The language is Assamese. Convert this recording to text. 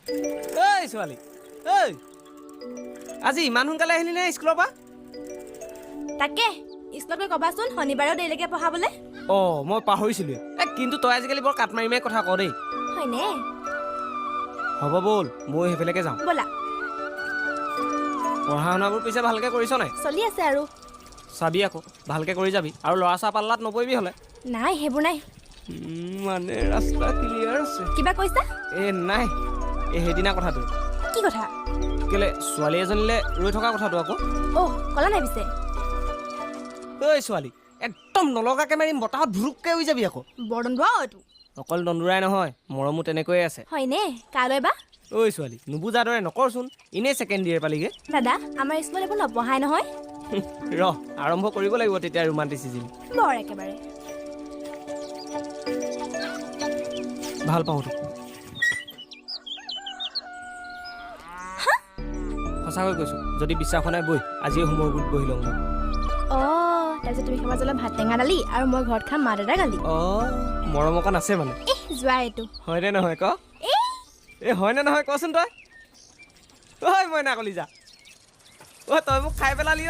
ঐ ছোৱালী ঐ আজি ইমান সোনকালে আহিলি নে স্কুলৰ পৰা তাকে স্কুলত গৈ কবাচোন শনিবাৰেও দেৰিলৈকে পঢ়াবলৈ মই পাহৰিছিলোৱে কিন্তু তই আজিকালি বৰ কাট মাৰি মাৰি কথা ক দেই হয়নে হ'ব ব'ল মই সেইফালেকে যাওঁ ব'লা পঢ়া শুনাবোৰ পিছে ভালকে কৰিছ নাই চলি আছে আৰু চাবি আকৌ ভালকে কৰি যাবি আৰু ল'ৰা ছাৰ পাল্লাত নপৰিবি হ'লে নাই সেইবোৰ নাই মানে ৰাস্তা ক্লিয়াৰ আছে কিবা কৈছা নাই সেইদিনা কথাটো কি কথা কেলে ছোৱালী এজনীলৈ ৰৈ থকা কথাটো আকৌ কলা নাই পিছে ঐ ছোৱালী একদম নলগাকে মাৰিম বতাহত ভুৰুককে হৈ যাবি আকৌ বৰ দন্দুৱা এইটো অকল দন্দুৰাই নহয় মৰমো তেনেকৈয়ে আছে হয়নে কালৈ বা ঐ ছোৱালী নুবুজা দৰে নকৰচোন এনেই ছেকেণ্ড ইয়েৰ পালিগে দাদা আমাৰ স্কুলত একো নপঢ়াই নহয় আৰম্ভ কৰিব লাগিব তেতিয়া ৰোমান্টিচিজিম বৰ একেবাৰে ভাল পাওঁ তোক সঁচাকৈ কৈছোঁ যদি বিশ্বাস নাই বৈ আজিয়ে হোমৰ গোট বহি লওঁ তাৰপিছত তুমি খাবা জ্বলা ভাত টেঙা দালি আৰু মই ঘৰত খাম মা দাদা গালি মৰম অকণ আছে মানে যোৱা এইটো হয়নে নহয় ক হয়নে নহয় কচোন তই ঐ মই নাকলি যা তই মোক খাই পেলালি